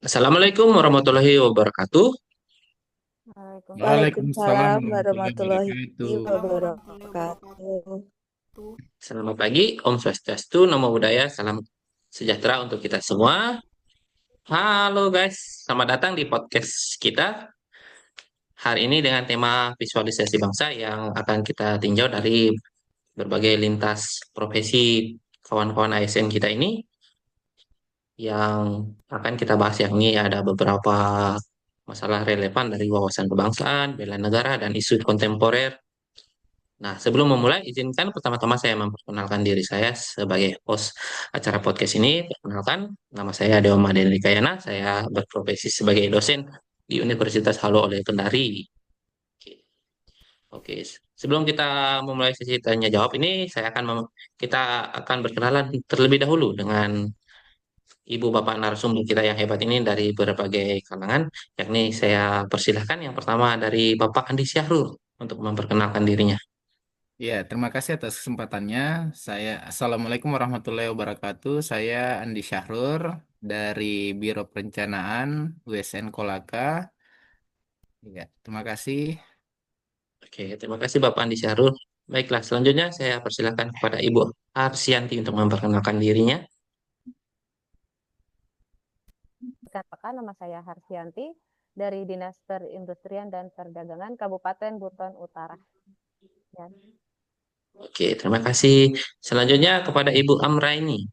Assalamualaikum warahmatullahi wabarakatuh. Waalaikumsalam Waalaikumsalam warahmatullahi warahmatullahi wabarakatuh. Salam warahmatullahi wabarakatuh. wabarakatuh. Selamat pagi, Om Swastiastu, Namo Buddhaya, salam sejahtera untuk kita semua. Halo guys, selamat datang di podcast kita hari ini dengan tema visualisasi bangsa yang akan kita tinjau dari berbagai lintas profesi kawan-kawan ASN kita ini yang akan kita bahas, yakni ada beberapa masalah relevan dari wawasan kebangsaan, bela negara, dan isu kontemporer. Nah, sebelum memulai, izinkan pertama-tama saya memperkenalkan diri saya sebagai host acara podcast ini. Perkenalkan, nama saya Dewa Madeni Kayana. Saya berprofesi sebagai dosen di Universitas Halu Oleh Kendari. Oke, Oke. Sebelum kita memulai sesi tanya jawab ini, kita akan berkenalan terlebih dahulu dengan ibu bapak narasumber kita yang hebat ini dari berbagai kalangan, yakni saya persilahkan yang pertama dari Bapak Andi Syahrul untuk memperkenalkan dirinya. Ya, terima kasih atas kesempatannya. Assalamualaikum warahmatullahi wabarakatuh. Saya Andi Syahrur dari Biro Perencanaan USN Kolaka. Ya, terima kasih. Oke, terima kasih Bapak Andi Syahrul. Baiklah, selanjutnya saya persilakan kepada Ibu Arsianti untuk memperkenalkan dirinya. Perkenalkan, nama saya Harsianti dari Dinas Perindustrian dan Perdagangan Kabupaten Buton Utara. Ya. Oke, terima kasih. Selanjutnya kepada Ibu Amraini.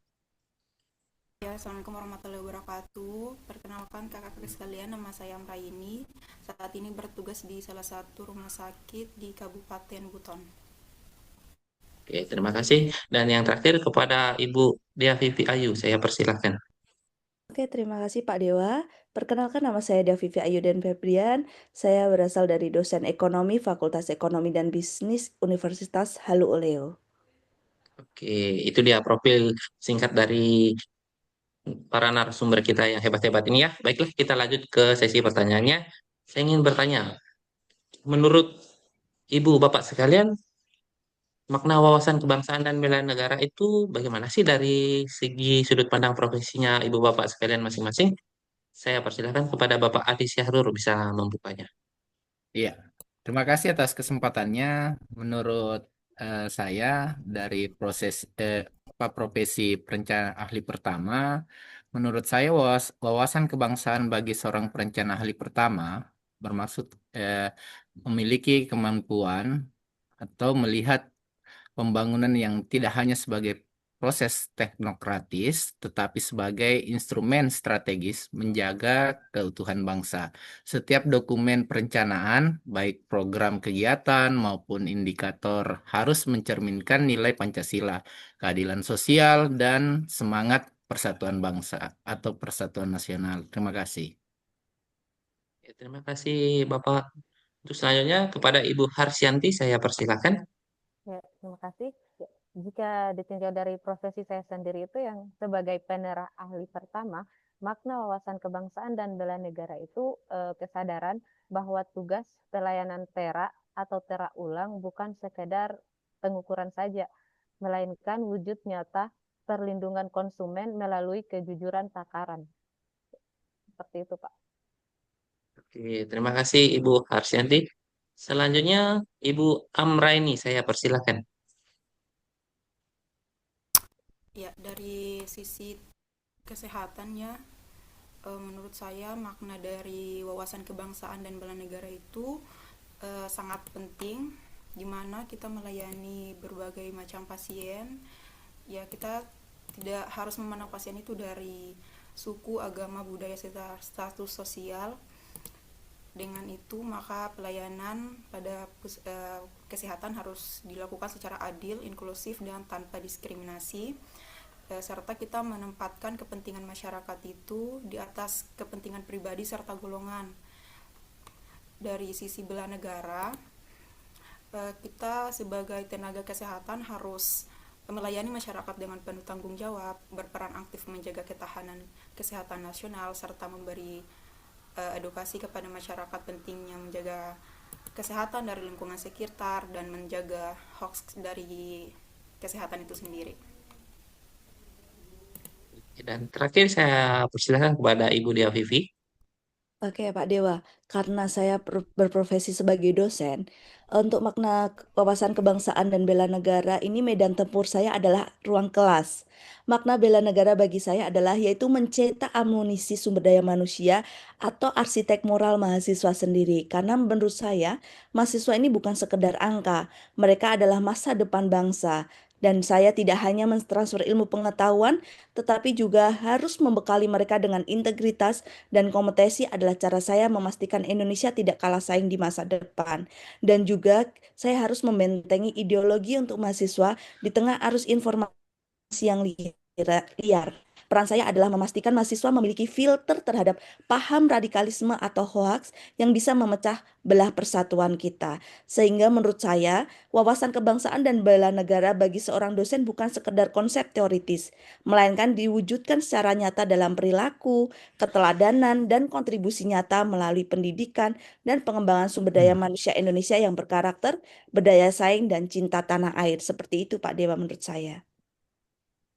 Ya, Assalamualaikum warahmatullahi wabarakatuh. Perkenalkan kakak-kakak sekalian, nama saya Amraini. Saat ini bertugas di salah satu rumah sakit di Kabupaten Buton. Oke, terima kasih. Dan yang terakhir kepada Ibu Dea Vivi Ayu, saya persilakan. Oke, terima kasih Pak Dewa. Perkenalkan, nama saya Davivi Ayu dan Febrian. Saya berasal dari dosen ekonomi Fakultas Ekonomi dan Bisnis Universitas Halu Oleo. Oke, itu dia profil singkat dari para narasumber kita yang hebat-hebat ini ya. Baiklah, kita lanjut ke sesi pertanyaannya. Saya ingin bertanya, menurut Ibu Bapak sekalian, makna wawasan kebangsaan dan bela negara itu bagaimana sih dari segi sudut pandang profesinya Ibu Bapak sekalian masing-masing? Saya persilahkan kepada Bapak Adi Syahrur bisa membukanya. Iya, terima kasih atas kesempatannya. Menurut saya dari profesi perencana ahli pertama, menurut saya wawasan kebangsaan bagi seorang perencana ahli pertama bermaksud eh, memiliki kemampuan atau melihat pembangunan yang tidak hanya sebagai proses teknokratis, tetapi sebagai instrumen strategis menjaga keutuhan bangsa. Setiap dokumen perencanaan, baik program kegiatan maupun indikator, harus mencerminkan nilai Pancasila, keadilan sosial, dan semangat persatuan bangsa atau persatuan nasional. Terima kasih. Ya, terima kasih Bapak. Untuk selanjutnya kepada Ibu Harsianti saya persilakan. Ya, terima kasih. Ya, jika ditinjau dari profesi saya sendiri itu yang sebagai penerah ahli pertama, makna wawasan kebangsaan dan bela negara itu kesadaran bahwa tugas pelayanan tera atau tera ulang bukan sekedar pengukuran saja, melainkan wujud nyata perlindungan konsumen melalui kejujuran takaran. Seperti itu, Pak. Oke, terima kasih Ibu Harsianti. Selanjutnya Ibu Amraini saya persilakan. Ya, dari sisi kesehatannya, menurut saya makna dari wawasan kebangsaan dan bela negara itu sangat penting, di mana kita melayani berbagai macam pasien. Ya, kita tidak harus memandang pasien itu dari suku, agama, budaya, serta status sosial. Dengan itu, maka pelayanan pada kesehatan harus dilakukan secara adil, inklusif, dan tanpa diskriminasi, serta kita menempatkan kepentingan masyarakat itu di atas kepentingan pribadi serta golongan. Dari sisi bela negara, kita sebagai tenaga kesehatan harus melayani masyarakat dengan penuh tanggung jawab, berperan aktif menjaga ketahanan kesehatan nasional, serta memberi edukasi kepada masyarakat pentingnya menjaga kesehatan dari lingkungan sekitar dan menjaga hoax dari kesehatan itu sendiri. Dan terakhir saya persilakan kepada Ibu Dia Vivi. Oke, Pak Dewa, karena saya berprofesi sebagai dosen, untuk makna wawasan kebangsaan dan bela negara ini medan tempur saya adalah ruang kelas. Makna bela negara bagi saya adalah yaitu mencetak amunisi sumber daya manusia atau arsitek moral mahasiswa sendiri. Karena menurut saya, mahasiswa ini bukan sekedar angka, mereka adalah masa depan bangsa. Dan saya tidak hanya mentransfer ilmu pengetahuan, tetapi juga harus membekali mereka dengan integritas dan kompetensi adalah cara saya memastikan Indonesia tidak kalah saing di masa depan. Dan juga saya harus membentengi ideologi untuk mahasiswa di tengah arus informasi yang liar. Peran saya adalah memastikan mahasiswa memiliki filter terhadap paham radikalisme atau hoaks yang bisa memecah belah persatuan kita. Sehingga menurut saya, wawasan kebangsaan dan bela negara bagi seorang dosen bukan sekedar konsep teoritis, melainkan diwujudkan secara nyata dalam perilaku, keteladanan, dan kontribusi nyata melalui pendidikan dan pengembangan sumber daya manusia Indonesia yang berkarakter, berdaya saing, dan cinta tanah air. Seperti itu, Pak Dewa, menurut saya.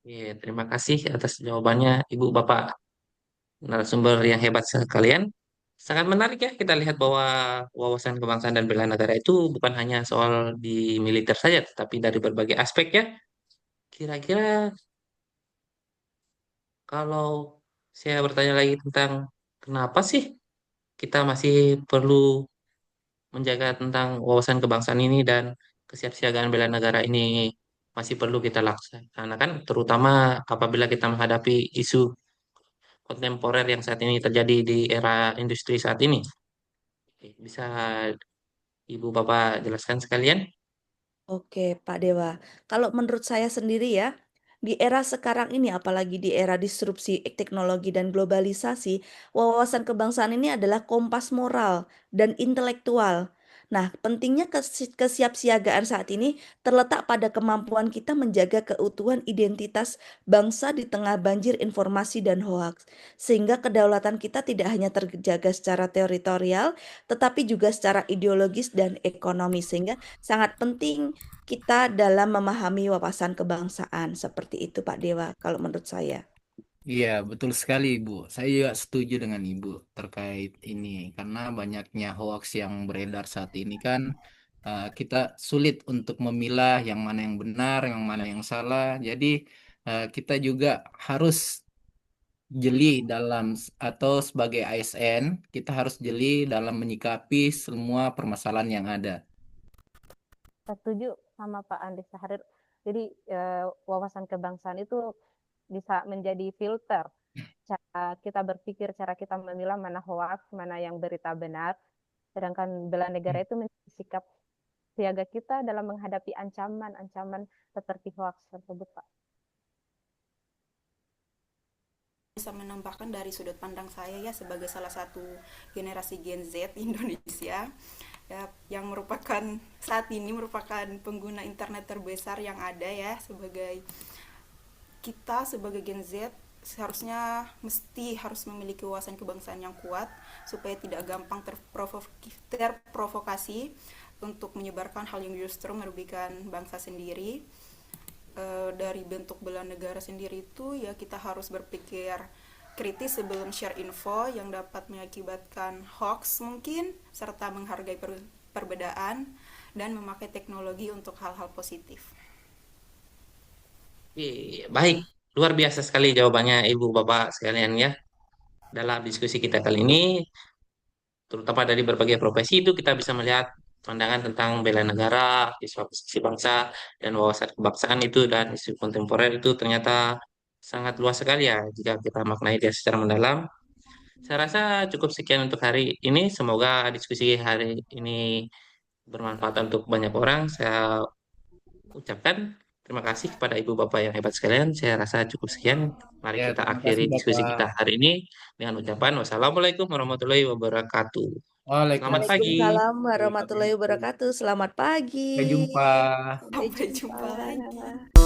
Terima kasih atas jawabannya Ibu Bapak narasumber yang hebat sekalian. Sangat menarik ya kita lihat bahwa wawasan kebangsaan dan bela negara itu bukan hanya soal di militer saja, tetapi dari berbagai aspek ya. Kira-kira kalau saya bertanya lagi tentang kenapa sih kita masih perlu menjaga tentang wawasan kebangsaan ini dan kesiapsiagaan bela negara ini masih perlu kita laksanakan, terutama apabila kita menghadapi isu kontemporer yang saat ini terjadi di era industri saat ini. Bisa Ibu Bapak jelaskan sekalian? Oke, Pak Dewa. Kalau menurut saya sendiri ya, di era sekarang ini, apalagi di era disrupsi teknologi dan globalisasi, wawasan kebangsaan ini adalah kompas moral dan intelektual. Nah, pentingnya kesiapsiagaan saat ini terletak pada kemampuan kita menjaga keutuhan identitas bangsa di tengah banjir informasi dan hoaks, sehingga kedaulatan kita tidak hanya terjaga secara teritorial, tetapi juga secara ideologis dan ekonomi, sehingga sangat penting kita dalam memahami wawasan kebangsaan. Seperti itu, Pak Dewa, kalau menurut saya. Iya, betul sekali, Ibu. Saya juga setuju dengan Ibu terkait ini, karena banyaknya hoax yang beredar saat ini kan kita sulit untuk memilah yang mana yang benar, yang mana yang salah. Jadi kita juga harus jeli atau sebagai ASN, kita harus jeli dalam menyikapi semua permasalahan yang ada. Setuju sama Pak Andi Saharir. Jadi wawasan kebangsaan itu bisa menjadi filter cara kita berpikir, cara kita memilah mana hoax, mana yang berita benar. Sedangkan bela negara itu menjadi sikap siaga kita dalam menghadapi ancaman-ancaman seperti hoax tersebut, Pak. Bisa menambahkan dari sudut pandang saya ya sebagai salah satu generasi Gen Z Indonesia ya, yang merupakan saat ini merupakan pengguna internet terbesar yang ada ya, sebagai Gen Z seharusnya harus memiliki wawasan kebangsaan yang kuat supaya tidak gampang terprovokasi untuk menyebarkan hal yang justru merugikan bangsa sendiri. Dari bentuk bela negara sendiri itu ya kita harus berpikir kritis sebelum share info yang dapat mengakibatkan hoax mungkin, serta menghargai perbedaan dan memakai teknologi untuk hal-hal positif. Baik, luar biasa sekali jawabannya Ibu Bapak sekalian ya. Dalam diskusi kita kali ini, terutama dari berbagai profesi itu kita bisa melihat pandangan tentang bela negara, isu bangsa, dan wawasan kebangsaan itu dan isu kontemporer itu ternyata sangat luas sekali ya jika kita maknai dia secara mendalam. Saya rasa cukup sekian untuk hari ini. Semoga diskusi hari ini bermanfaat untuk banyak orang. Saya ucapkan terima kasih kepada Ibu Bapak yang hebat sekalian. Saya rasa cukup sekian. Mari Ya, kita terima akhiri kasih diskusi Bapak. kita hari ini dengan ucapan wassalamualaikum warahmatullahi wabarakatuh. Selamat pagi. Waalaikumsalam Waalaikumsalam warahmatullahi warahmatullahi wabarakatuh. wabarakatuh. Selamat pagi. Sampai jumpa. Sampai Sampai jumpa jumpa. lagi.